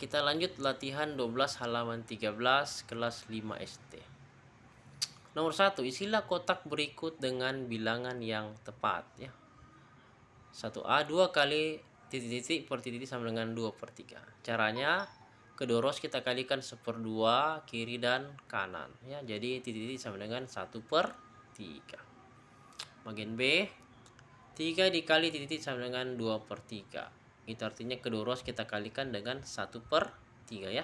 Kita lanjut latihan 12 halaman 13 kelas 5 SD. Nomor 1, isilah kotak berikut dengan bilangan yang tepat ya. 1A 2 kali titik-titik per titik sama dengan 2/3. Caranya kedua ros kita kalikan 1/2 kiri dan kanan ya. Jadi titik-titik sama dengan 1/3. Bagian B, 3 dikali titik sama dengan 2/3. Itu artinya kedua ros kita kalikan dengan 1/3 ya.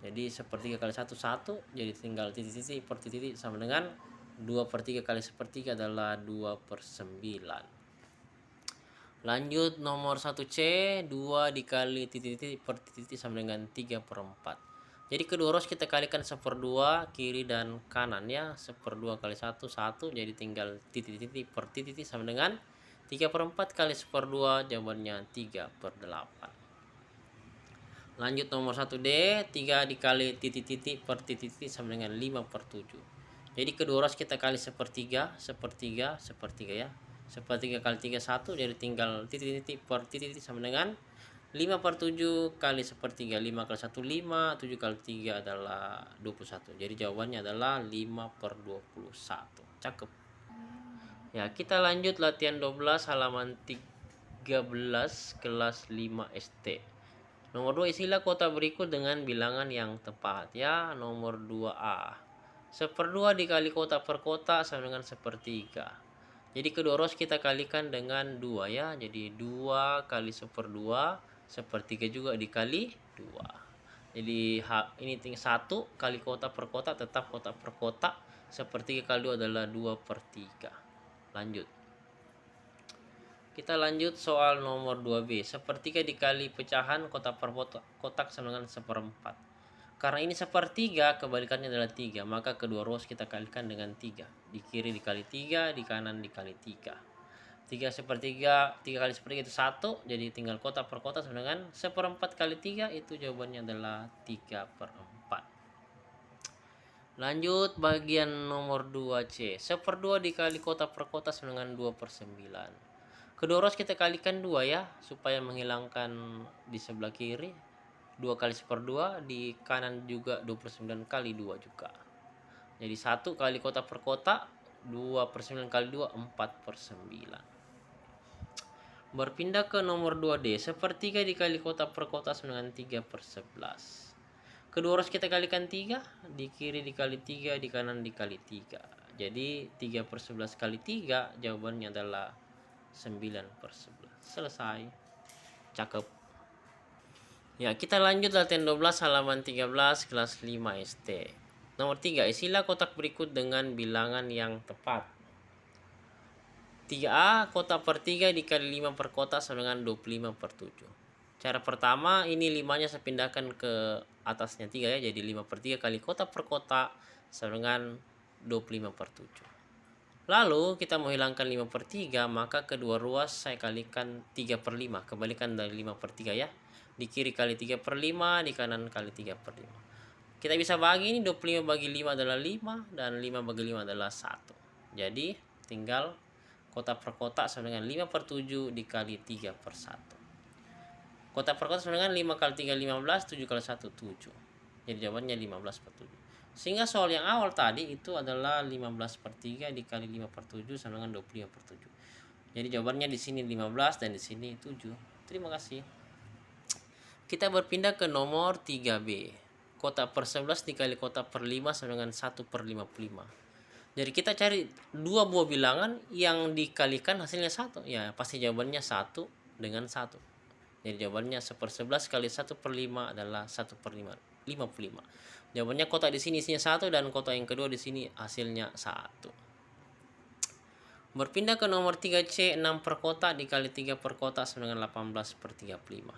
Jadi 1/3 kali 1 1, jadi tinggal titik-titik per titik sama dengan 2/3 kali 1/3 adalah 2/9. Lanjut nomor 1C, 2 dikali titik-titik per titik sama dengan 3/4. Jadi kedua ros kita kalikan 1/2 kiri dan kanan ya. 1/2 kali 1 1, jadi tinggal titik-titik per titik sama dengan 3/4 kali 1/2, jawabannya 3/8. Lanjut nomor 1D, 3 dikali titik-titik per titik sama dengan 5/7. Jadi kedua ros kita kali 1/3 ya. 1/3 kali 3 1, jadi tinggal titik-titik per titik sama dengan 5/7 kali 1/3. 5 kali 1 5, 7 kali 3 adalah 21. Jadi jawabannya adalah 5/21. Cakep. Ya, kita lanjut latihan 12 halaman 13 kelas 5 SD. Nomor 2, isilah kotak berikut dengan bilangan yang tepat ya. Nomor 2A, 1/2 dikali kotak per kotak sama dengan 1/3. Jadi kedua ros kita kalikan dengan 2 ya. Jadi 2 kali 1/2, 1/3 juga dikali 2. Jadi ini tinggal 1 kali kotak per kotak, tetap kotak per kotak. 1/3 kali 2 adalah 2/3. Lanjut. Kita lanjut soal nomor 2B. 1/3 dikali pecahan kotak per kotak sama dengan 1/4. Karena ini 1/3, kebalikannya adalah 3, maka kedua ros kita kalikan dengan 3. Di kiri dikali 3, di kanan dikali 3. 3 kali 1/3 itu 1, jadi tinggal kotak per kotak sama dengan 1/4 kali 3, itu jawabannya adalah 3/4. Lanjut bagian nomor 2C. 1/2 dikali kotak per kotak sama dengan 2/9. Kedua ros kita kalikan 2 ya, supaya menghilangkan di sebelah kiri. 2 kali 1/2, di kanan juga 2/9 kali 2 juga. Jadi 1 kali kotak per kotak, 2/9 kali 2, 4/9. Berpindah ke nomor 2D. 1/3 dikali kotak per kotak sama dengan 3/11. Kedua ros kita kalikan 3, di kiri dikali 3, di kanan dikali 3. Jadi 3/11 kali 3, jawabannya adalah 9/11. Selesai. Cakep. Ya, kita lanjut latihan 12 halaman 13 kelas 5 SD. Nomor 3, isilah kotak berikut dengan bilangan yang tepat. 3A, kotak per 3 dikali 5 per kotak sama dengan 25/7. Cara pertama, ini 5-nya saya pindahkan ke atasnya 3 ya. Jadi 5/3 kali kotak per kotak sama dengan 25/7. Lalu kita mau hilangkan 5/3, maka kedua ruas saya kalikan 3/5, kebalikan dari 5/3 ya. Di kiri kali 3/5, di kanan kali 3/5. Kita bisa bagi ini, 25 bagi 5 adalah 5, dan 5 bagi 5 adalah 1. Jadi tinggal kotak per kotak sama dengan 5/7 dikali 3/1. Kotak per kotak sama dengan 5 kali 3 15, 7 kali 1 7. Jadi jawabannya 15/7. Sehingga soal yang awal tadi itu adalah 15/3 dikali 5/7 sama dengan 25/7. Jadi jawabannya di sini 15 dan di sini 7. Terima kasih. Kita berpindah ke nomor 3B. Kotak per 11 dikali kotak per 5 sama dengan 1/55. Jadi kita cari dua buah bilangan yang dikalikan hasilnya 1. Ya, pasti jawabannya 1 dengan 1. Jadi jawabannya 1/11 kali 1/5 adalah 1/55. Jawabannya kotak di sini isinya 1 dan kotak yang kedua di sini hasilnya 1. Berpindah ke nomor 3C, 6 per kotak dikali 3 per kotak sama dengan 18/35.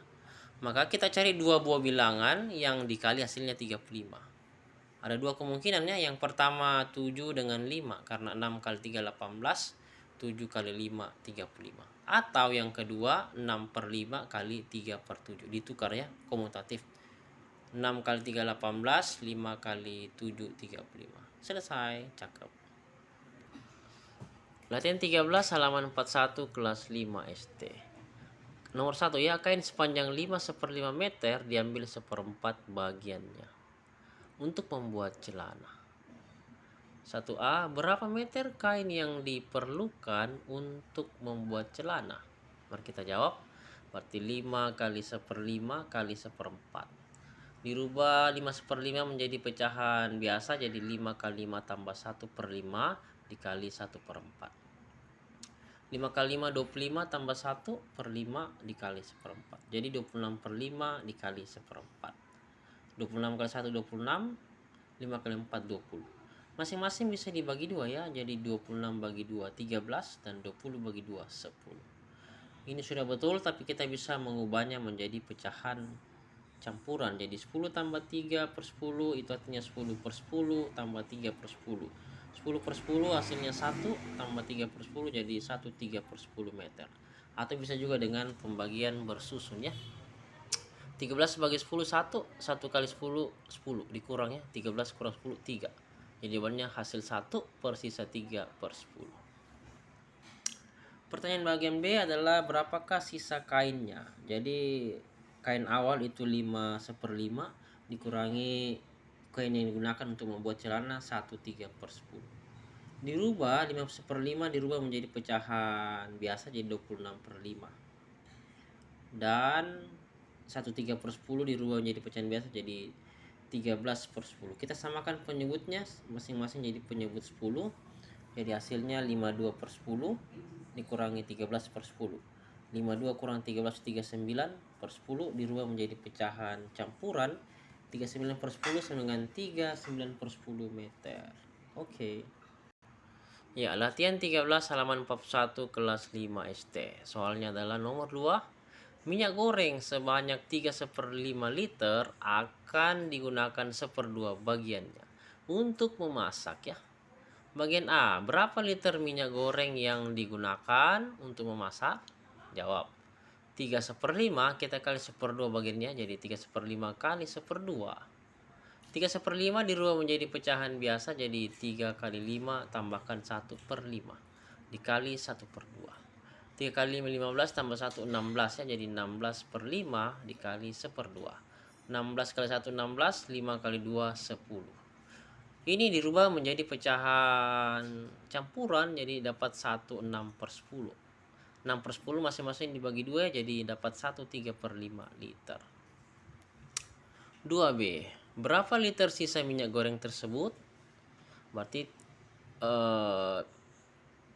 Maka kita cari dua buah bilangan yang dikali hasilnya 35. Ada dua kemungkinannya. Yang pertama 7 dengan 5, karena 6 kali 3 18, 7 kali 5 35. Atau yang kedua 6/5 kali 3/7. Ditukar ya, komutatif. 6 kali 3 18, 5 kali 7 35. Selesai. Cakep. Latihan 13 halaman 41 kelas 5 SD. Nomor 1 ya, kain sepanjang 5/5 meter diambil 1/4 bagiannya untuk membuat celana. 1A, berapa meter kain yang diperlukan untuk membuat celana? Mari kita jawab. Berarti 5 kali 1/5 kali 1/4. Dirubah 5/5 menjadi pecahan biasa, jadi 5 kali 5 tambah 1/5 dikali 1/4. 5 kali 5 25 tambah 1/5 dikali 1/4. Jadi 26/5 dikali 1/4. 26 kali 1 26, 5 kali 4 20. Masing-masing bisa dibagi 2 ya. Jadi 26 bagi 2 13 dan 20 bagi 2 10. Ini sudah betul, tapi kita bisa mengubahnya menjadi pecahan campuran. Jadi 10 tambah 3 per 10 itu artinya 10 per 10 tambah 3 per 10. 10 per 10 hasilnya 1 tambah 3 per 10 jadi 1 3 per 10 meter. Atau bisa juga dengan pembagian bersusun ya. 13 bagi 10 1, 1 kali 10 10 dikurang ya. 13 kurang 10 3. Jadi jawabannya hasil 1 per sisa 3 per 10. Pertanyaan bagian B adalah berapakah sisa kainnya. Jadi kain awal itu 5/5 dikurangi kain yang digunakan untuk membuat celana 1 3 per 10. Dirubah 5/5 dirubah menjadi pecahan biasa jadi 26/5. Dan 1 3 per 10 dirubah menjadi pecahan biasa jadi 13 per 10. Kita samakan penyebutnya masing-masing jadi penyebut 10. Jadi hasilnya 52 per 10 dikurangi 13 per 10. 52 kurang 13 39 per 10 dirubah menjadi pecahan campuran 39 per 10 sama dengan 39 per 10 meter. Oke. Ya, latihan 13 halaman 41 kelas 5 SD. Soalnya adalah nomor 2. Minyak goreng sebanyak 3/5 liter akan digunakan 1/2 bagiannya untuk memasak ya. Bagian A, berapa liter minyak goreng yang digunakan untuk memasak? Jawab. 3/5 kita kali 1/2 bagiannya jadi 3/5 kali 1/2. 3/5 dirubah menjadi pecahan biasa jadi 3 kali 5 tambahkan 1/5 dikali 1/2. 3 kali 5 15 tambah 1 16 ya, jadi 16/5 dikali 1/2. 16 kali 1 16, 5 kali 2 10. Ini dirubah menjadi pecahan campuran jadi dapat 1 6 per 10. 6 per 10 masing-masing dibagi 2 jadi dapat 1 3/5 liter. 2B, berapa liter sisa minyak goreng tersebut? Berarti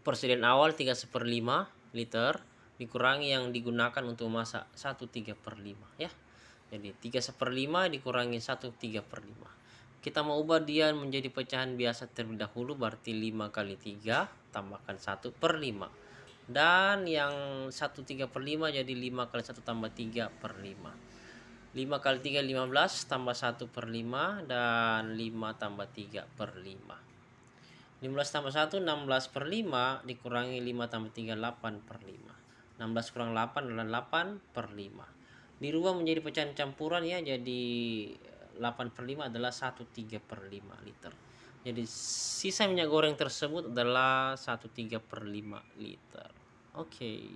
persediaan awal 3/5 liter dikurangi yang digunakan untuk memasak 1 3/5 ya. Jadi 3/5 dikurangi 1 3/5. Kita mau ubah dia menjadi pecahan biasa terlebih dahulu, berarti 5 kali 3 tambahkan 1/5. Dan yang 1 3/5 jadi 5 kali 1 tambah 3/5. 5 kali 3 15 tambah 1/5 dan 5 tambah 3/5. 15 tambah 1 16/5 dikurangi 5 tambah 3 8/5. 16 kurang 8 adalah 8/5. Dirubah menjadi pecahan campuran ya, jadi 8/5 adalah 1 3/5 liter. Jadi sisa minyak goreng tersebut adalah 1 3/5 liter. Oke.